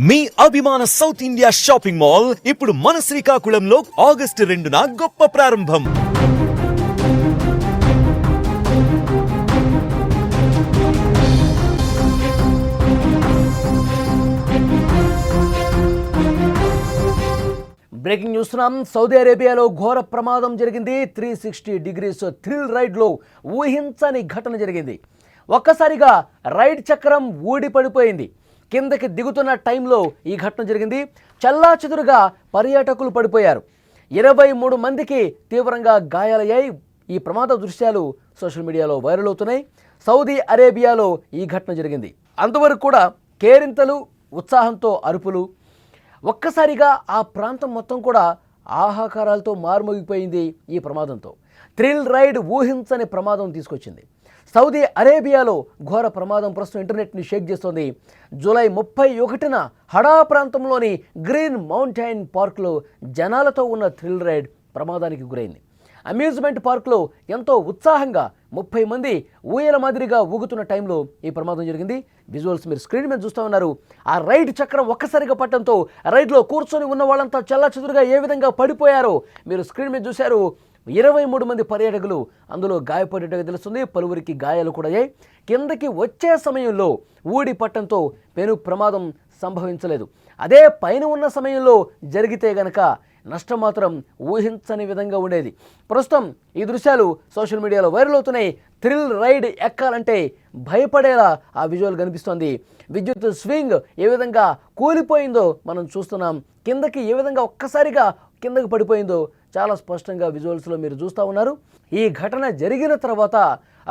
మీ అభిమాన south India shopping mall ఇప్పుడు మన శ్రీకాకుళంలో ఆగస్టు 2న గొప్ప ప్రారంభం. Breaking news. సౌదీ అరేబియాలో ఘోర ప్రమాదం జరిగింది. 360 డిగ్రీస్ థ్రిల్ రైడ్లో ఊహించని ఘటన జరిగింది. ఒక్కసారిగా రైడ్ చక్రం ఊడి పడిపోయింది. కిందకి దిగుతున్న టైంలో ఈ ఘటన జరిగింది. చెల్లాచెదురుగా పర్యాటకులు పడిపోయారు. 23 మందికి తీవ్రంగా గాయాలయ్యాయి. ఈ ప్రమాద దృశ్యాలు సోషల్ మీడియాలో వైరల్ అవుతున్నాయి. సౌదీ అరేబియాలో ఈ ఘటన జరిగింది. అంతవరకు కూడా కేరింతలు, ఉత్సాహంతో అరుపులు. ఒక్కసారిగా ఆ ప్రాంతం మొత్తం కూడా ఆహాకారాలతో మారుమోగిపోయింది. ఈ ప్రమాదంతో థ్రిల్ రైడ్ ఊహించని ప్రమాదం తీసుకొచ్చింది. సౌదీ అరేబియాలో ఘోర ప్రమాదం ప్రస్తుతం ఇంటర్నెట్ని షేక్ చేస్తోంది. జూలై 31న హడా ప్రాంతంలోని గ్రీన్ మౌంటైన్ పార్క్లో జనాలతో ఉన్న థ్రిల్ రైడ్ ప్రమాదానికి గురైంది. అమ్యూజ్మెంట్ పార్క్లో ఎంతో ఉత్సాహంగా 30 మంది ఊయల మాదిరిగా ఊగుతున్న టైంలో ఈ ప్రమాదం జరిగింది. విజువల్స్ మీరు స్క్రీన్ మీద చూస్తూ ఉన్నారు. ఆ రైడ్ చక్రం ఒక్కసారిగా పట్టడంతో రైడ్లో కూర్చొని ఉన్న వాళ్ళంతా చెల్లాచెదురుగా ఏ విధంగా పడిపోయారో మీరు స్క్రీన్ మీద చూశారు. 23 మంది పర్యాటకులు అందులో గాయపడేట్టుగా తెలుస్తుంది. పలువురికి గాయాలు కూడా అయ్యాయి. కిందకి వచ్చే సమయంలో ఊడి పట్టడంతో పెను ప్రమాదం సంభవించలేదు. అదే పైన ఉన్న సమయంలో జరిగితే గనక నష్టం మాత్రం ఊహించని విధంగా ఉండేది. ప్రస్తుతం ఈ దృశ్యాలు సోషల్ మీడియాలో వైరల్ అవుతున్నాయి. థ్రిల్ రైడ్ ఎక్కాలంటే భయపడేలా ఆ విజువల్ కనిపిస్తోంది. విద్యుత్ స్వింగ్ ఏ విధంగా కూలిపోయిందో మనం చూస్తున్నాం. కిందకి ఏ విధంగా ఒక్కసారిగా కిందకి పడిపోయిందో చాలా స్పష్టంగా విజువల్స్లో మీరు చూస్తూ ఉన్నారు. ఈ ఘటన జరిగిన తర్వాత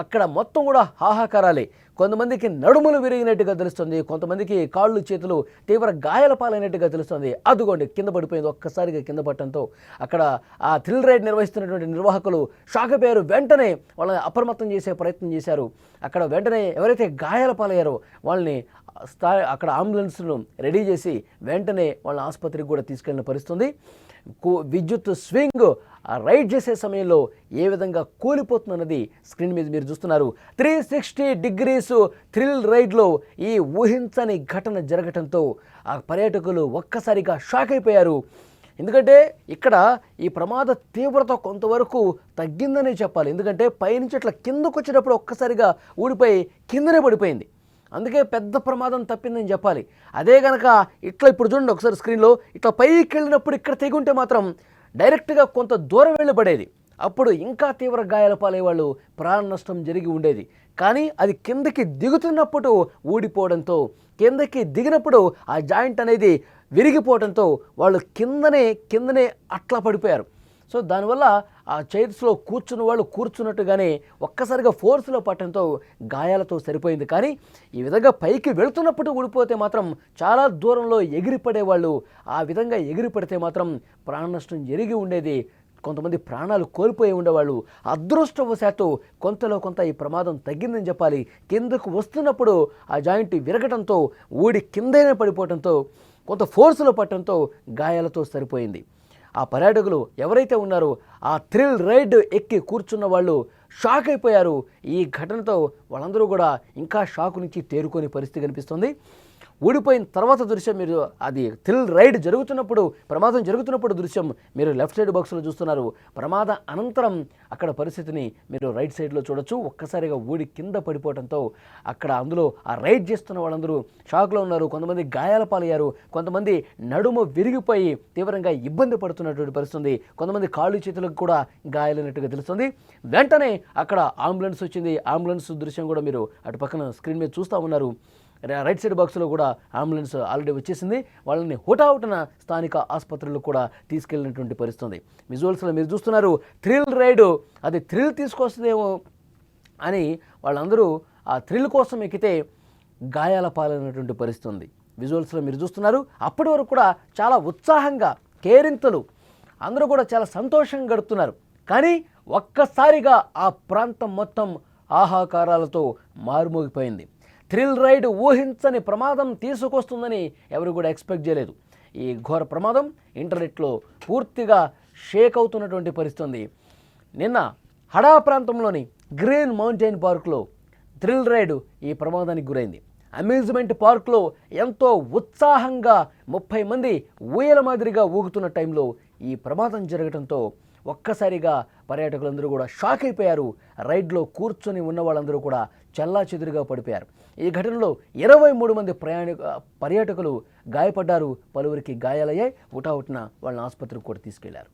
అక్కడ మొత్తం కూడా హాహాకారాలే. కొంతమందికి నడుములు విరిగినట్టుగా తెలుస్తుంది, కొంతమందికి కాళ్ళు చేతులు తీవ్ర గాయాల పాలైనట్టుగా తెలుస్తుంది. అదుగోండి కింద పడిపోయింది. ఒక్కసారిగా కింద పట్టడంతో అక్కడ ఆ థ్రిల్ రైడ్ నిర్వహిస్తున్నటువంటి నిర్వాహకులు షాక్ అయిపోయారు. వెంటనే వాళ్ళని అప్రమత్తం చేసే ప్రయత్నం చేశారు. అక్కడ వెంటనే ఎవరైతే గాయాల పాలయ్యారో వాళ్ళని అక్కడ అంబులెన్స్ను రెడీ చేసి వెంటనే వాళ్ళని ఆసుపత్రికి కూడా తీసుకెళ్లిన పరిస్థితుంది. విద్యుత్ స్వింగ్ రైడ్ చేసే సమయంలో ఏ విధంగా కూలిపోతుందన్నది స్క్రీన్ మీద మీరు చూస్తున్నారు. 360 డిగ్రీస్ థ్రిల్ రైడ్లో ఈ ఊహించని ఘటన జరగటంతో ఆ పర్యాటకులు ఒక్కసారిగా షాక్ అయిపోయారు. ఎందుకంటే ఇక్కడ ఈ ప్రమాద తీవ్రత కొంతవరకు తగ్గిందనే చెప్పాలి. ఎందుకంటే పైనుంచి అట్లా కిందకు వచ్చేటప్పుడు ఒక్కసారిగా ఊడిపోయి కిందనే పడిపోయింది. అందుకే పెద్ద ప్రమాదం తప్పిందని చెప్పాలి. అదే కనుక ఇట్లా ఇప్పుడు చూడండి ఒకసారి స్క్రీన్లో ఇట్లా పైకి వెళ్ళినప్పుడు ఇక్కడ తెగుంటే మాత్రం డైరెక్ట్గా కొంత దూరం వెళ్ళబడేది. అప్పుడు ఇంకా తీవ్ర గాయాల పాలయ్యేవాళ్ళు, ప్రాణ నష్టం జరిగి ఉండేది. కానీ అది కిందకి దిగుతున్నప్పుడు ఊడిపోవడంతో, కిందకి దిగినప్పుడు ఆ జాయింట్ అనేది విరిగిపోవడంతో వాళ్ళు కిందనే అట్లా పడిపోయారు. సో దానివల్ల ఆ చైర్స్లో కూర్చున్న వాళ్ళు కూర్చున్నట్టుగానే ఒక్కసారిగా ఫోర్స్లో పట్టడంతో గాయాలతో సరిపోయింది. కానీ ఈ విధంగా పైకి వెళుతున్నప్పుడు ఊడిపోతే మాత్రం చాలా దూరంలో ఎగిరిపడేవాళ్ళు. ఆ విధంగా ఎగిరిపడితే మాత్రం ప్రాణ నష్టం జరిగి ఉండేది. కొంతమంది ప్రాణాలు కోల్పోయి ఉండేవాళ్ళు. అదృష్టవశాత్తు కొంతలో కొంత ఈ ప్రమాదం తగ్గిందని చెప్పాలి. కిందకు వస్తున్నప్పుడు ఆ జాయింట్ విరగటంతో ఊడి కిందనే పడిపోవడంతో కొంత ఫోర్స్లో పట్టడంతో గాయాలతో సరిపోయింది. ఆ పర్యాటకులు ఎవరైతే ఉన్నారో ఆ థ్రిల్ రైడ్ ఎక్కి కూర్చున్న వాళ్ళు షాక్ అయిపోయారు. ఈ ఘటనతో వాళ్ళందరూ కూడా ఇంకా షాక్ నుంచి తేరుకునే పరిస్థితి కనిపిస్తుంది. ఊడిపోయిన తర్వాత దృశ్యం మీరు అది థ్రిల్ రైడ్ జరుగుతున్నప్పుడు, ప్రమాదం జరుగుతున్నప్పుడు దృశ్యం మీరు లెఫ్ట్ సైడ్ బాక్స్లో చూస్తున్నారు. ప్రమాద అనంతరం అక్కడ పరిస్థితిని మీరు రైట్ సైడ్లో చూడొచ్చు. ఒక్కసారిగా ఊడి కింద పడిపోవడంతో అక్కడ అందులో ఆ రైడ్ చేస్తున్న వాళ్ళందరూ షాక్లో ఉన్నారు. కొంతమంది గాయాల పాలయ్యారు, కొంతమంది నడుము విరిగిపోయి తీవ్రంగా ఇబ్బంది పడుతున్నటువంటి పరిస్థితుంది. కొంతమంది కాళ్ళు చేతులకు కూడా గాయాలైనట్టుగా తెలుస్తుంది. వెంటనే అక్కడ అంబులెన్స్ వచ్చింది. అంబులెన్స్ దృశ్యం కూడా మీరు అటు పక్కన స్క్రీన్ మీద చూస్తూ ఉన్నారు. రైట్ సైడ్ బాక్స్లో కూడా అంబులెన్స్ ఆల్రెడీ వచ్చేసింది. వాళ్ళని హుటాహుటిన స్థానిక ఆసుపత్రులకు కూడా తీసుకెళ్ళినటువంటి పరిస్థితుంది. విజువల్స్లో మీరు చూస్తున్నారు. థ్రిల్ రైడ్ అది థ్రిల్ తీసుకొస్తుందేమో అని వాళ్ళందరూ ఆ థ్రిల్ కోసం ఎక్కితే గాయాల పాలైనటువంటి పరిస్థితి ఉంది. విజువల్స్లో మీరు చూస్తున్నారు. అప్పటి వరకు కూడా చాలా ఉత్సాహంగా కేరింతలు, అందరూ కూడా చాలా సంతోషంగా గడుపుతున్నారు. కానీ ఒక్కసారిగా ఆ ప్రాంతం మొత్తం ఆహాకారాలతో మారుమోగిపోయింది. థ్రిల్ రైడ్ ఊహించని ప్రమాదం తీసుకొస్తుందని ఎవరు కూడా ఎక్స్పెక్ట్ చేయలేదు. ఈ ఘోర ప్రమాదం ఇంటర్నెట్లో పూర్తిగా షేక్ అవుతున్నటువంటి పరిస్థితి. నిన్న హడా ప్రాంతంలోని గ్రీన్ మౌంటైన్ పార్క్లో థ్రిల్ రైడ్ ఈ ప్రమాదానికి గురైంది. అమ్యూజ్మెంట్ పార్క్లో ఎంతో ఉత్సాహంగా 30 మంది ఊయల మాదిరిగా ఊగుతున్న టైంలో ఈ ప్రమాదం జరగడంతో ఒక్కసారిగా పర్యాటకులందరూ కూడా షాక్ అయిపోయారు. రైడ్లో కూర్చొని ఉన్న వాళ్ళందరూ కూడా చెల్లాచెదురుగా పడిపోయారు. ఈ ఘటనలో 23 మంది పర్యాటకులు గాయపడ్డారు. పలువురికి గాయాలయ్యాయి. హుటాహుటిన వాళ్ళని ఆసుపత్రికి కూడా తీసుకెళ్లారు.